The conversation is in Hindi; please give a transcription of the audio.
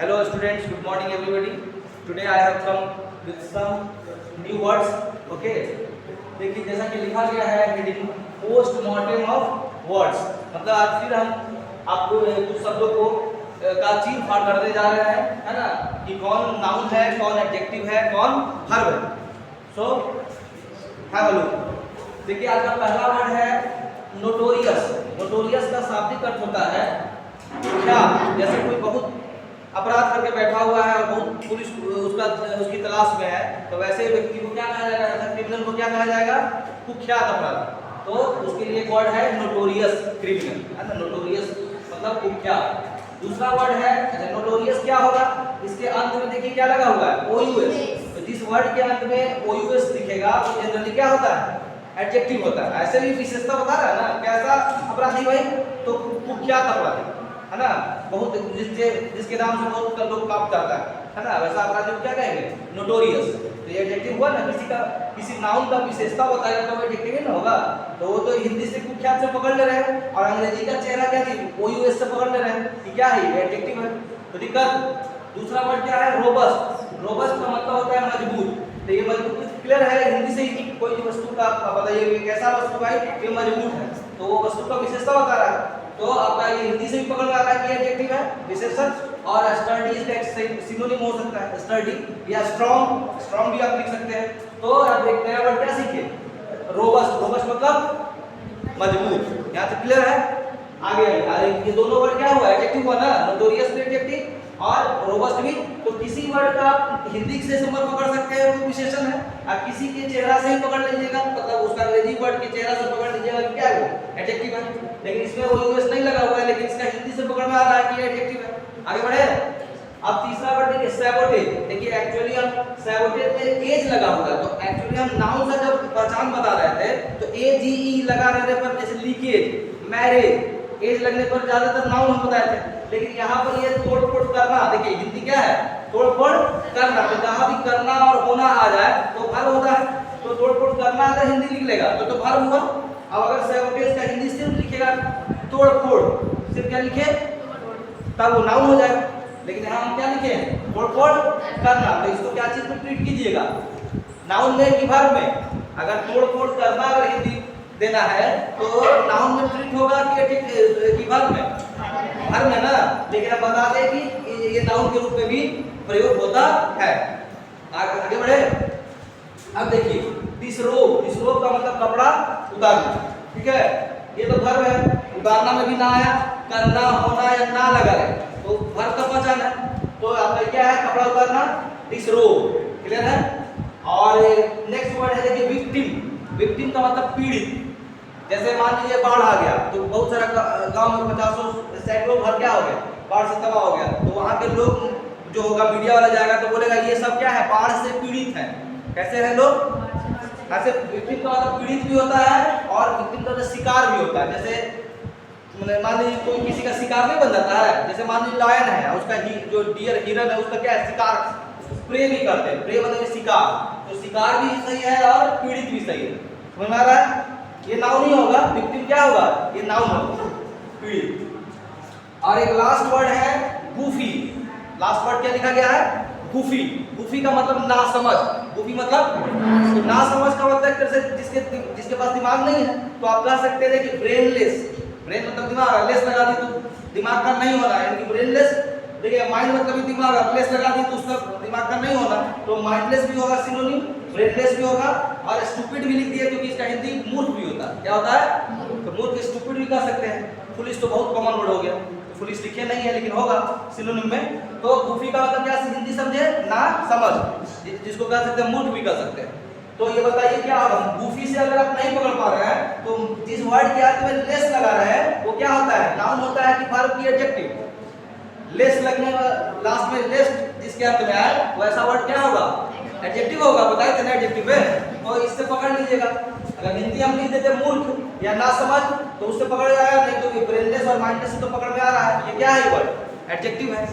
Hello students, good morning everybody. Today I have come with some new words. Okay. देखिए जैसा कि लिखा गया है हेडिंग पोस्टमार्टम ऑफ वर्ड्स, मतलब आज फिर हम आपको कुछ शब्दों को का चीर फाड़ करने जा रहे हैं, है ना, कि कौन नाउन है, कौन एडजेक्टिव है, कौन वर्ब है. So have a look. देखिए आज का पहला वर्ड है नोटोरियस. नोटोरियस का शाब्दिक अर्थ होता है कुख्यात. जैसे कोई बहुत अपराध करके बैठा हुआ है और बहुत पुलिस उसकी तलाश में है, तो वैसे व्यक्ति को क्या कहा जाएगा, ऐसा क्रिमिनल को क्या कहा जाएगा, कुख्यात अपराधी. तो उसके लिए एक वर्ड है नोटोरियस क्रिमिनल, है ना. नोटोरियस मतलब कुख्यात. दूसरा वर्ड है नोटोरियस. क्या होगा, इसके अंत में देखिए क्या लगा हुआ है, ओयूएस. तो जिस वर्ड के अंत में ओयूएस दिखेगा वो जनरली क्या होता है, एडजेक्टिव होता है. ऐसे भी विशेषता बता रहा है ना, कैसा अपराधी भाई, तो कुख्यात अपराधी, है ना. बहुत जिसके नाम से बहुत लोग कांप जाता है ना, वैसा अपराधी को क्या कहेंगे, नोटोरियस. तो ये एडजेक्टिव हुआ ना, किसी नाउन का विशेषता बताएगा तो वो एडजेक्टिव ही ना होगा. तो वो तो हिंदी से कुख्यात से पकड़ ले रहे हैं और अंग्रेजी का चेहरा क्या थी, ओयूएस से पकड़ ले रहे हैं कि क्या है, ये एडजेक्टिव है. तो दिक्कत. दूसरा वर्ड क्या है, रोबस्ट. रोबस्ट का मतलब होता है मजबूत. तो ये मजबूत क्लियर है हिंदी से ही, कोई वस्तु का बताइए कैसा वस्तु भाई, ये मजबूत है, तो वो वस्तु का विशेषता बता रहा है. तो आपका ये हिंदी से भी पकड़ में आ रहा है कि एडजेक्टिव है, विशेषण. और स्टर्डी इसका एक सिनोनिम हो सकता है, स्टर्डी या स्ट्रांग. स्ट्रांग भी आप लिख सकते हैं. तो आप एक नया वर्ड क्या सीखे, रोबस्ट. रोबस्ट मतलब मजबूत. यहाँ तक क्लियर है. आगे ये दोनों वर्ड क्या हुआ, एडजेक्टिव हुआ ना, नोटोरियस भी एडजेक्टिव और रोबस्ट भी. तो किसी वर्ड का हिंदी से संबंध पकड़ सकते हैं, वो विशेषण है. आप किसी के चेहरा से ही पकड़ लीजिएगा, मतलब उसका अंग्रेजी वर्ड के चेहरा से पकड़ लीजिएगा कि क्या है, वो एडजेक्टिव है. लेकिन इसमें वो यूएस नहीं लगा हुआ है, लेकिन इसका हिंदी से पकड़ में आ रहा है कि एडजेक्टिव है. आगे बढ़े. अब तीसरा वर्ड देखिए सैबोटेज. देखिए एक्चुअली हम सैबोटेज में एज लगा हुआ है, तो एक्चुअली हम नाउन का जब पहचान बता रहे थे तो ए जी ई लगा रहने पर, जैसे लीकेज, मैरिज, एज लगने पर ज्यादातर नाउन हम बताए थे. लेकिन यहाँ पर ये तोड़-फोड़ करना, देखिए हिंदी क्या है, तोड़-फोड़ करना. तो जहाँ भी करना और होना आ जाए तो वर्ब होता है. तो तोड़-फोड़ करना अगर हिंदी लिख लेगा तो वर्ब हुआ. अब अगर सैबोटेज का हिंदी सिर्फ लिखेगा तोड़-फोड़, सिर्फ क्या लिखे, तब वो नाउन हो जाएगा. लेकिन यहाँ हम क्या लिखे, तोड़-फोड़ करना. तो इसको क्या चीज में ट्रीट कीजिएगा, नाउन में कि वर्ब में. अगर तोड़-फोड़ करना अगर हिंदी देना है तो नाउन में ट्रीट होगा कि वर्ब में, वर्ब में ना. लेकिन अब बता दें कि ये नाउन के रूप में भी प्रयोग होता है. आगे बढ़े. अब देखिए डिसरोब. डिसरोब का मतलब कपड़ा उतारना. ठीक है, ये तो वर्ब है. उतारना में भी ना आया, करना, होना या ना लगा है, तो वर्ब का पहचान है. तो आपका क्या है, कपड़ा उतारना, डिसरोब. क्लियर है. और नेक्स्ट वर्ड है देखिए विक्टिम. विक्टिम का मतलब पीड़ित. जैसे मान लीजिए बाढ़ आ गया, तो बहुत सारा गांव में 50 सैकड़ों घर क्या हो गया, बाढ़ से तबाह हो गया. तो वहां के लोग जो होगा, मीडिया वाला जाएगा तो बोलेगा ये सब क्या है, बाढ़ से पीड़ित है. कैसे हैं लोग, ऐसे. विक्टिम का मतलब पीड़ित भी होता है और विक्टिम का शिकार भी होता है. जैसे मान लीजिए कोई किसी का शिकार नहीं बन जाता है, जैसे मान लीजिए लायन है, उसका जो डियर हिरन है, उसका क्या है, शिकार, प्रे भी करते हैं. प्रे मतलब शिकार. तो शिकार भी सही है और पीड़ित भी सही है. समझ में आ रहा है. ये नाउन ही होगा, विक्टिम क्या होगा, ये नाउन होगा, पीड़ित. और एक लास्ट वर्ड है गूफी. लास्ट वर्ड क्या लिखा गया है, गूफी. गूफी का मतलब नासमझ. गूफी मतलब नासमझ का मतलब जिसके पास दिमाग नहीं है, तो आप कह सकते हैं कि ब्रेनलेस. ब्रेन मतलब दिमाग, लेस लगा दी तो दिमाग का नहीं होना, यानी कि ब्रेनलेस. देखिए माइंड मतलब भी दिमाग, लेस लगा दी तो उसका दिमाग का नहीं होना, तो माइंडलेस भी होगा सिनोनिम, ब्रेनलेस भी होगा. और स्टूपिड भी लिख दिया क्योंकि इसका हिंदी मूर्ख भी होता है. क्या होता है, तो मूर्ख स्टूपिड भी कह सकते हैं. फुलिश तो बहुत कॉमन वर्ड हो गया, तो फुलिश लिखे नहीं है लेकिन होगा सिनोनिम में. तो गूफी का मतलब क्या हिंदी समझे, ना समझ, जिसको कह सकते हैं मूर्ख भी कह सकते हैं. तो ये बताइए क्या होगा, गूफी से अगर आप नहीं पकड़ पा रहे हैं तो जिस वर्ड के अंत में लेस लगा रहे हैं वो क्या होता है, नाउन होता है कि वर्ब की एडजेक्टिव. लेस लगने लास्ट में लेस जिसके अंत में आए वैसा वर्ड क्या होगा, एडजेक्टिव होगा. बताए थे ना एडजेक्टिव है. तो इससे पकड़ लीजिएगा. अगर हिंदी हम लिख देते मूर्ख या ना समझ तो उससे पकड़ आया, नहीं तो ब्रेनलेस और माइंडलेस से तो पकड़ में आ रहा है. ये क्या है, वर्ड एडजेक्टिव है.